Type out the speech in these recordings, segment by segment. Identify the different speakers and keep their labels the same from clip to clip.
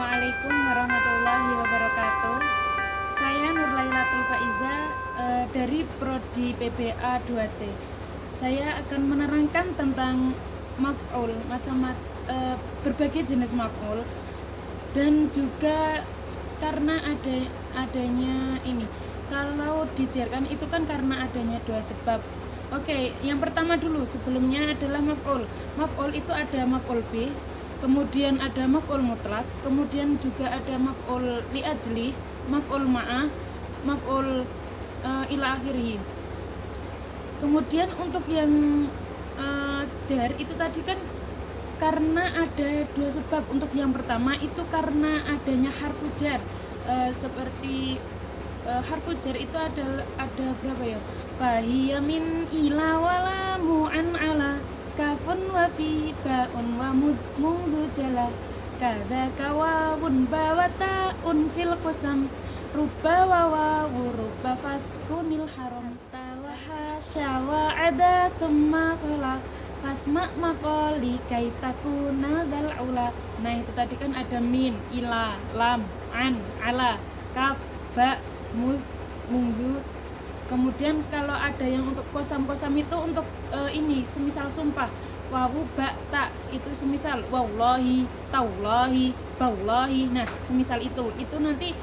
Speaker 1: Assalamualaikum warahmatullahi wabarakatuh. Saya Nurlailatul Faiza dari Prodi PBA 2C. Saya akan menerangkan tentang maf'ul, berbagai jenis maf'ul, dan juga karena adanya ini. Kalau dijarkan itu kan karena adanya dua sebab. Oke, yang pertama dulu sebelumnya adalah maf'ul. Maf'ul itu ada maf'ul bi, kemudian ada maf'ul mutlak, kemudian juga ada maf'ul li ajli, maf'ul ma'ah, maf'ul ila akhirih. Kemudian untuk yang jar itu tadi kan karena ada dua sebab. Untuk yang pertama itu karena adanya harfu jar, seperti harfu jar itu ada berapa ya? Fahiya min ila wala mu'an ala kafun wa fi ba'un wa mudzu jala kada kawawun bawata fil qasam rubba wa wawu rubba faskunil haram tawaha syawa ada tumma qala fasma maqali kaitakuna dal ula. Nah itu tadi kan ada min, ila, lam, an, ala, kaf, ba, mudzu. Kemudian kalau ada yang untuk kosam itu untuk ini semisal sumpah, wawu ba ta itu semisal wallahi, taulahi, baulahi. Nah semisal itu nanti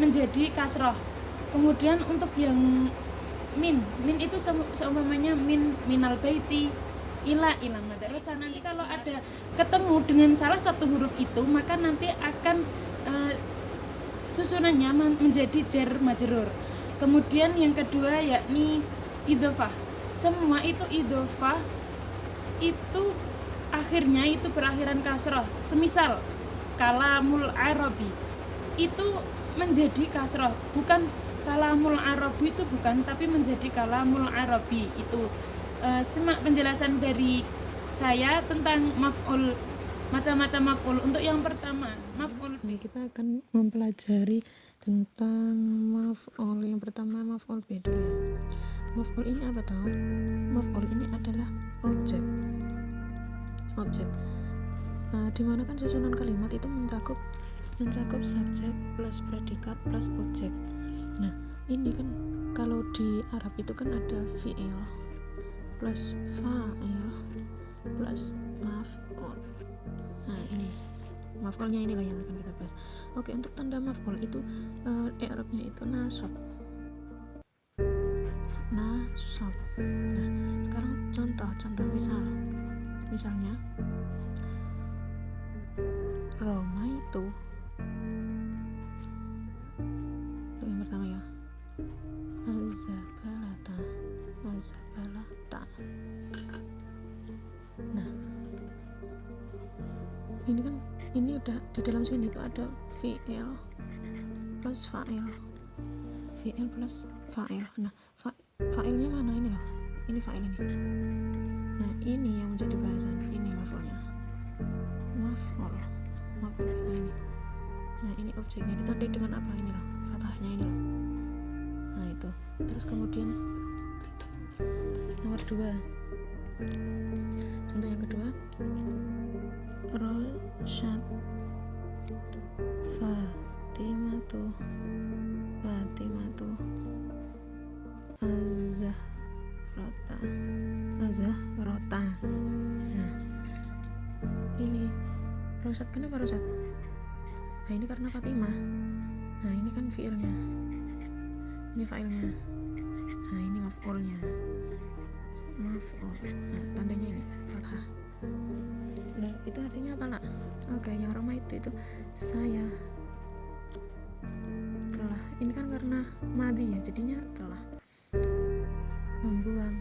Speaker 1: menjadi kasroh. Kemudian untuk yang min itu seumpamanya minal baiti ila madrasah. Nanti kalau ada ketemu dengan salah satu huruf itu maka nanti akan susunannya menjadi jar majrur. Kemudian yang kedua yakni idhofah. Semua itu idhofah itu akhirnya itu berakhiran kasroh. Semisal kalamul arabi itu menjadi kasroh, bukan kalamul arabi itu bukan, tapi menjadi kalamul arabi itu. Simak penjelasan dari saya tentang maf'ul, macam-macam maf'ul. Untuk yang pertama maf'ul bi,
Speaker 2: kita akan mempelajari tentang maf'ul. Yang pertama maf'ul bi dulu ya. Maf'ul ini apa tahu? Maf'ul ini adalah objek. Dimana kan susunan kalimat itu mencakup subjek plus predikat plus objek. Nah ini kan kalau di Arab itu kan ada fi'il plus fa'il plus maf'ul. Nah ini maf'ulnya inilah yang akan kita bahas. Oke, untuk tanda maf'ul itu i'rabnya itu nasab. Nah sekarang contoh misalnya Roma itu untuk yang pertama ya azabalata. Nah ini kan udah di dalam sini tuh ada fi'il plus fa'il. Nah fa'ilnya mana? Ini loh, ini fa'il ini. Nah ini yang menjadi bahasan, ini maf'ulnya, maf'ul ini. Nah ini objeknya ditandai dengan apa? Ini loh, fathahnya ini loh. Nah itu. Terus kemudian nomor 2, contoh yang kedua, Rosyad Fatimatu Azzahrota. Nah ini Rosyad, kenapa Rosyad? Nah ini karena Fatimah. Nah ini kan fiilnya, ini fa'ilnya. Nah ini maf'ulnya, maf'ul. Nah tandanya ini fathah. Nah itu artinya apa nak? Oke, yang Roma itu saya telah, ini kan karena madi ya, jadinya telah membuang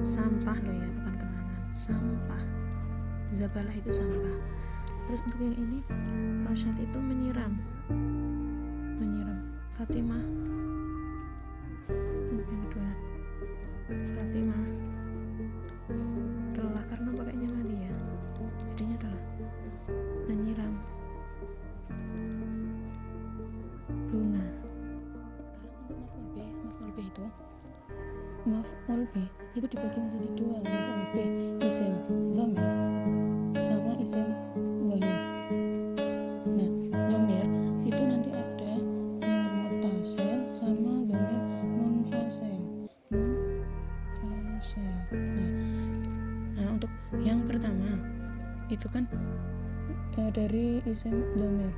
Speaker 2: sampah loh ya, bukan kenangan, sampah. Zabalah itu sampah. Terus untuk yang ini Rosyad itu menyiram Fatimah. Untuk yang kedua Fatimah telah, karena pakainya mati ya, jadinya telah menyiram bunga. Sekarang untuk maf'ul bi itu dibagi menjadi dua. Maf'ul bi isim dhamir sama isim zahir. Nah, dhamir itu nanti ada dhamir mutasil sama dhamir munfasil. Nah, untuk yang pertama itu kan dari isim dhamir.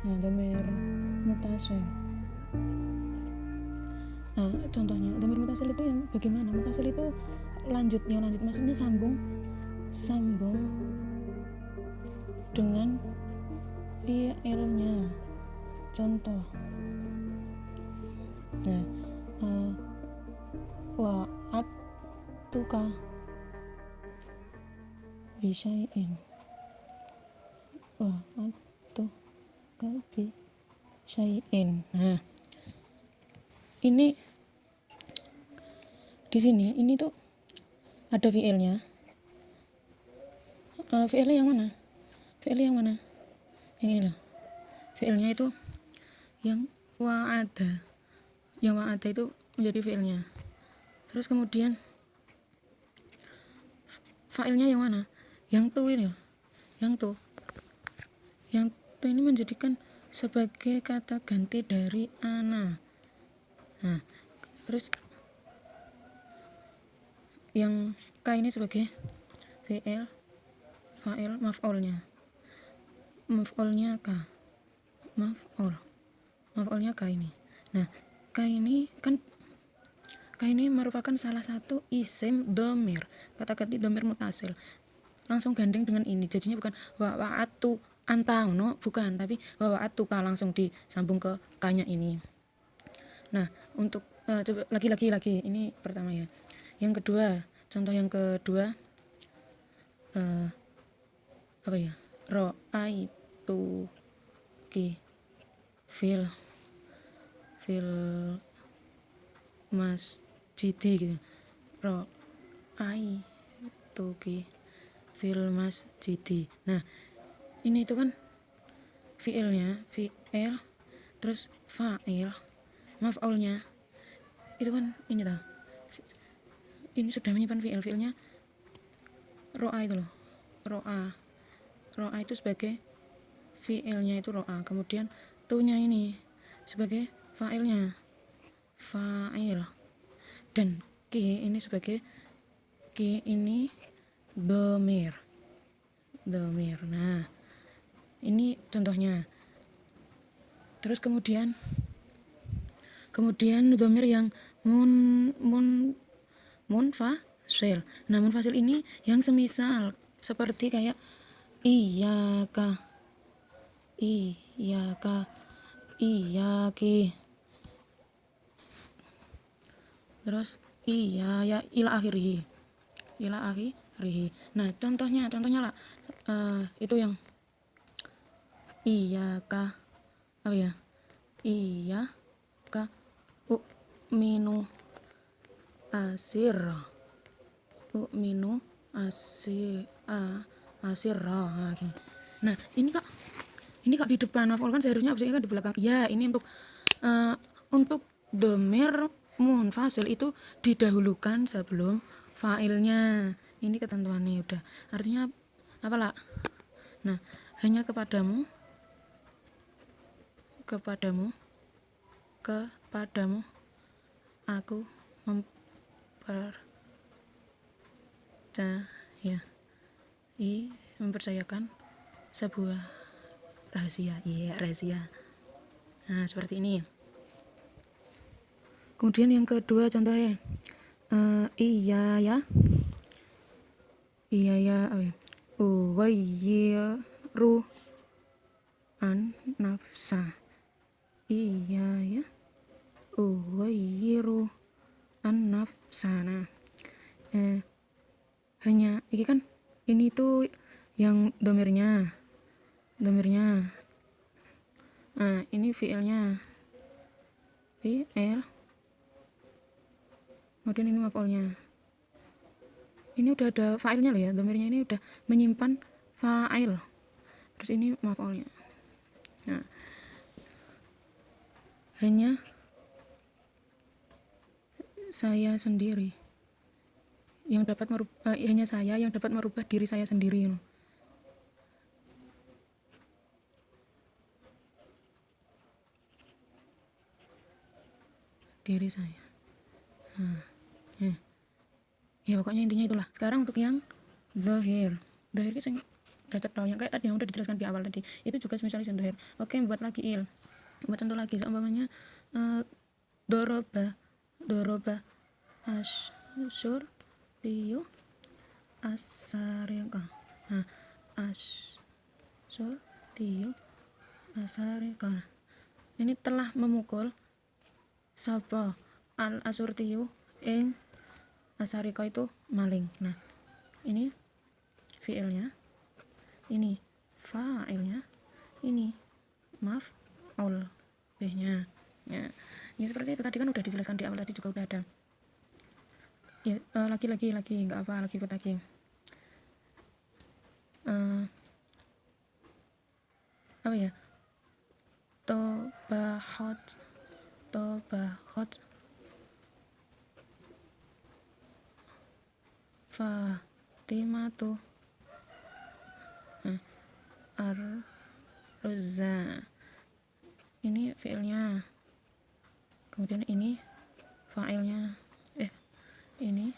Speaker 2: Nah, dhamir mutasil. Nah, contohnya dhamir mutasil itu yang bagaimana? Mutasil itu lanjut maksudnya sambung dengan fiilnya. Contoh, nah, wa'adtuka bisyai'in, wa'adtuka bisyai'in. Nah, ini di sini ini tuh ada fiilnya. Fiilnya yang mana? Yang ini loh. Fiilnya itu yang wa'ada. Yang wa'ada itu menjadi fiilnya. Terus kemudian fa'ilnya yang mana? Yang tu ini loh. Yang tu ini menjadikan sebagai kata ganti dari ana. Nah, terus yang ka ini sebagai fi'il, fa'il, maf'ulnya ka, maf'ulnya ka ini. Nah, ka ini merupakan salah satu isim dhamir, kata ganti dhamir mutasil, langsung gandeng dengan ini, jadinya bukan wa'atu anta no, bukan, tapi wa'atu ka, langsung disambung ke kanya ini. Nah, untuk coba lagi ini pertama ya. Yang kedua, contoh yang kedua apa ya? Ra'aitu ki fil masjidi gitu. Ra'aitu ki fil masjidi. Nah, ini itu kan fiilnya, fiil, terus fa'il, maf'ulnya itu kan ini tau. Ini sudah menyimpan fiilnya ro'a itu loh. Ro'a itu sebagai fiilnya itu ro'a. Kemudian tunya ini sebagai fa'ilnya, fa'il. Dan ki ini sebagai ini dhamir. Nah, ini contohnya. Terus kemudian dhamir yang munfasil. Nah, munfasil ini yang semisal seperti kayak iyaka, iyaki, terus iya ya ila akhirih. Nah, contohnya lah itu yang iyaka apa ya? Iyaka u'minu asirra. Nah, ini kak di depan, maf'ul kan seharusnya absennya kan di belakang. Ya, ini untuk dhamir munfasil itu didahulukan sebelum fa'ilnya. Ini ketentuannya udah. Artinya apa lah? Nah, hanya kepadamu aku mempercayakan sebuah rahasia. Rahasia. Nah, seperti ini. Kemudian yang kedua contohnya iya ya apa ya? Ughayyiru an nafsa. Iya ya ughayyiru an nafsana. Hanya ini kan ini tuh yang dhamirnya. Nah, ini fiilnya, fiil, kemudian ini maf'ulnya. Ini udah ada fa'ilnya loh ya, dhamirnya ini udah menyimpan fa'il, terus ini maf'ulnya. Nah, hanya saya sendiri yang dapat hanya saya yang dapat merubah diri saya sendiri. diri saya. Ya pokoknya intinya itulah. Sekarang untuk yang zahir sing dapat yang kayak tadi yang udah dijelaskan di awal tadi, itu juga spesialis zahir. Oke, buat lagi buat contoh lagi, seumpamanya doroba asyur tiyu asarika. Asyur tiyu asarika. Ini telah memukul sapa al asurtiyu ing asarika itu maling. Nah, ini fiilnya, ini fa'ilnya, ini maf'ul bih-nya. Ya, ini seperti itu tadi kan udah dijelaskan di awal tadi juga udah ada. Ya, lagi nggak apa, lagi ikut lagi. Apa ya? Tobahot Fatimatu Arza. Ini fiilnya, kemudian ini fa'ilnya, ini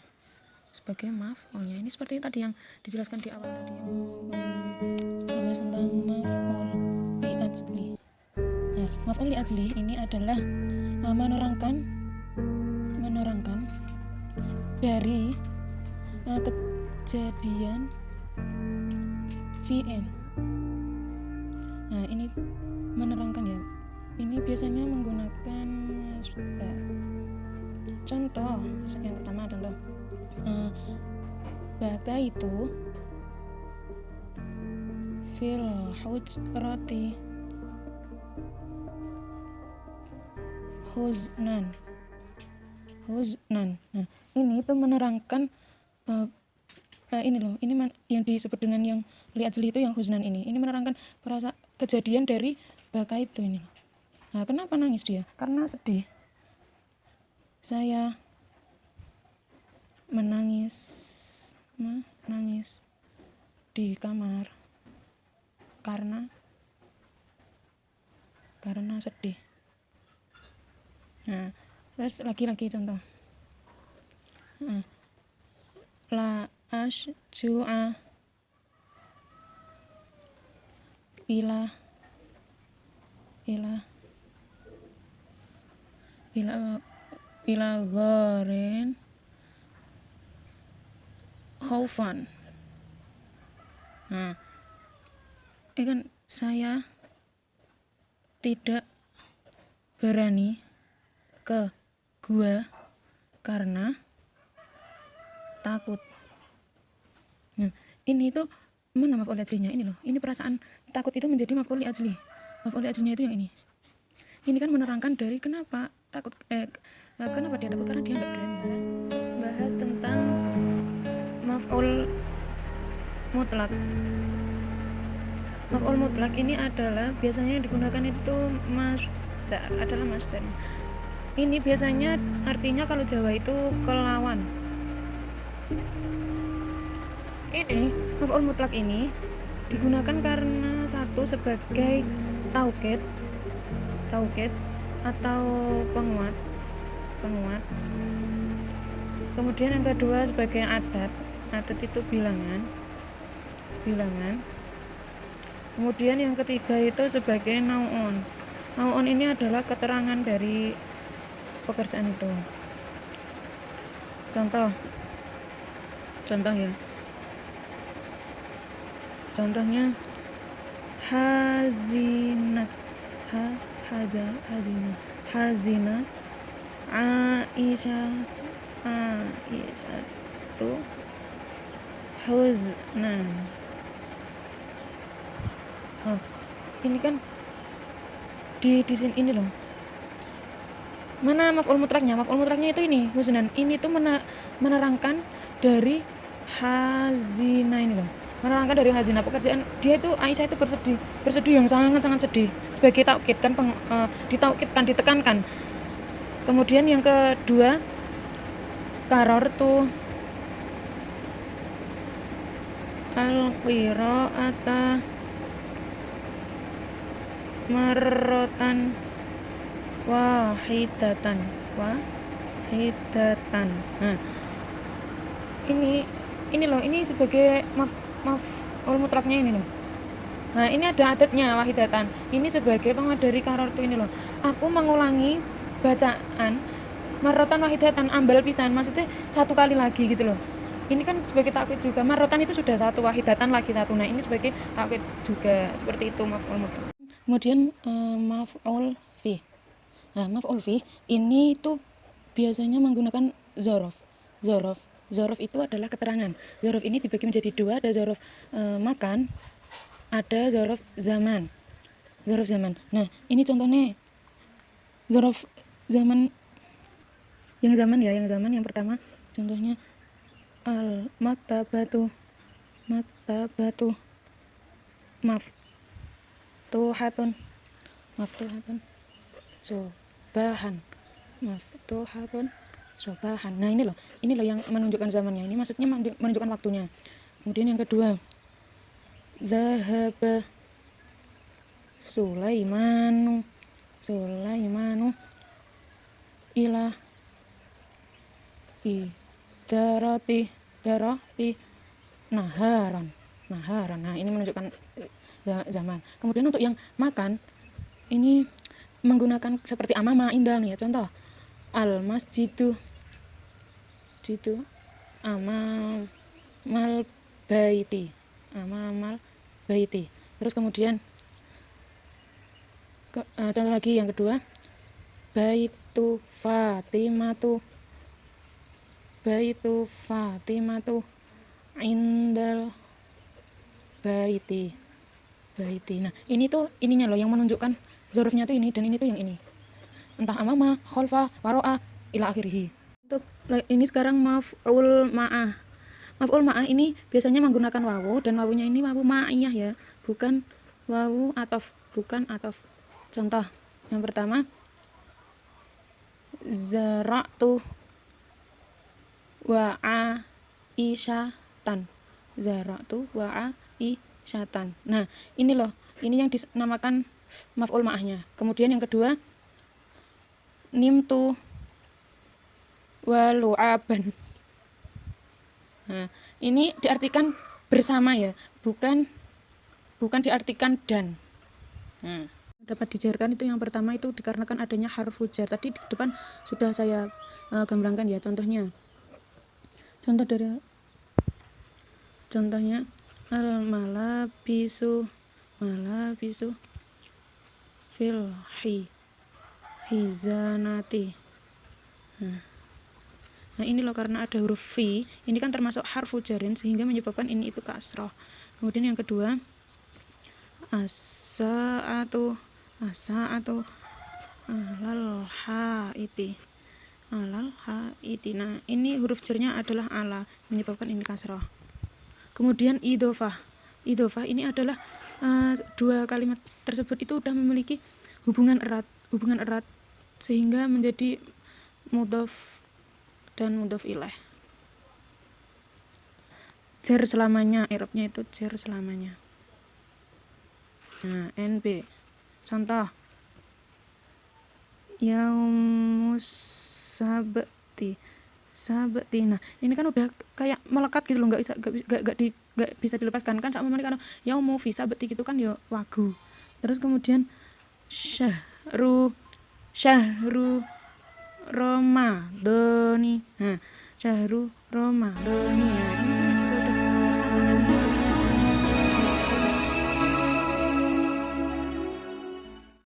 Speaker 2: sebagai maf'ulnya. Ini seperti tadi yang dijelaskan di awal tadi, membahas tentang maf'ul li ajli. Nah, maf'ul li ajli ini adalah menerangkan dari kejadian fi'il. Nah, ini menerangkan ya. Ini biasanya menggunakan masdar. Contoh yang pertama, contoh baka itu fil hujrati huznan. Nah, ini itu menerangkan ini loh, ini yang disebut dengan yang li ajli itu yang huznan ini menerangkan kejadian dari baka itu ini. Nah, kenapa nangis dia? Karena sedih. Saya menangis di kamar karena sedih. Nah, terus lagi contoh. La asju'a ila gharin khaufan. Nah, kan saya tidak berani ke gua karena takut. Nah, ini tuh mana maf'ul li ajlinya ini loh. Ini perasaan takut itu menjadi maf'ul li ajli. Maf'ul li ajlinya itu yang ini. Ini kan menerangkan dari kenapa takut kenapa dia takut, karena dia nggak berani. Bahas tentang maf'ul mutlak. Maf'ul mutlak ini adalah biasanya yang digunakan itu masdar. Ini biasanya artinya kalau Jawa itu kelawan. Ini maf'ul mutlak ini digunakan karena satu sebagai taukid atau penguat. Kemudian yang kedua sebagai adat itu bilangan. Kemudian yang ketiga itu sebagai nau'un. Nau'un ini adalah keterangan dari pekerjaan itu. Contoh ya. Contohnya hazinat Aisyah tu huznan. Ini kan di sini ini loh. Mana maf'ul mutlaknya? Maf'ul mutlaknya itu ini huznan. Ini tuh menerangkan dari hazina ini loh. Menerangkan dari hazina pekerjaan dia itu, Aisyah itu bersedih yang sangat sedih, sebagai taukid kan, ditaukidkan, ditekankan. Kemudian yang kedua karor tuh al-qira'ata marratan wahidatan. wahidatan. Nah, ini loh, ini sebagai maf'ul mutlaknya ini loh. Nah, ini ada adatnya wahidatan. Ini sebagai penguat dari karortu ini loh. Aku mengulangi bacaan marrotan wahidatan, ambal pisan, maksudnya satu kali lagi gitu loh. Ini kan sebagai takwid juga. Marrotan itu sudah satu, wahidatan lagi satu. Nah, ini sebagai takwid juga. Seperti itu maf'ul mutlak. Kemudian maf'ul fi. Nah, maf'ul fi ini itu biasanya menggunakan zorof. Zorof itu adalah keterangan. Zorof ini dibagi menjadi dua, ada zorof makan, ada zorof zaman. Zorof zaman. Nah, ini contohnya zorof zaman yang zaman yang pertama contohnya al maktabatu maftuhatun sobahan. Nah, ini loh yang menunjukkan zamannya. Ini maksudnya menunjukkan waktunya. Kemudian yang kedua, zahaba Sulaimanu ila darati naharan. Nah, ini menunjukkan zaman. Kemudian untuk yang makan ini menggunakan seperti amama indah nih ya. Contoh al masjidu amamal baiti. Terus kemudian contoh lagi yang kedua, baitu fatimatu indal baiti. Nah, ini tuh ininya loh yang menunjukkan zorofnya tuh ini, dan ini tuh yang ini. Entah amama, kholfa, waro'a, ila akhirih. Untuk ini sekarang maf'ul ma'ah. Maf'ul ma'ah ini biasanya menggunakan wawu, dan wawunya ini wawu ma'iyah ya, bukan wawu atof, Contoh yang pertama, zara'tu wa'aisyatan. Nah, ini loh, ini yang dinamakan maf'ul ma'ahnya. Kemudian yang kedua, nimtu walu'aban. Nah, ini diartikan bersama ya, bukan diartikan dan. Nah, dapat dijarkan itu yang pertama itu dikarenakan adanya harfu jar. Tadi di depan sudah saya gambarkan ya contohnya. Contohnya al malabisu fil hizanati. Nah, ini loh, karena ada huruf fi, ini kan termasuk harfu jarin sehingga menyebabkan ini itu kasroh. Kemudian yang kedua, as-sa'atu alal haiti. Nah, ini huruf jarnya adalah ala, menyebabkan ini kasroh. Kemudian idhofah ini adalah dua kalimat tersebut itu sudah memiliki hubungan erat sehingga menjadi mudhof dan mudhof ilaih. Jar selamanya, i'rabnya itu jar selamanya. Nah, NB. Contoh, yaumus sabti. Nah, ini kan udah kayak melekat gitu loh, nggak bisa dilepaskan kan. Sama mereka yaumu fi sabti gitu kan ya wagu. Terus kemudian syahru Ramadhani. Nah, syahru Ramadhani. Nah, ini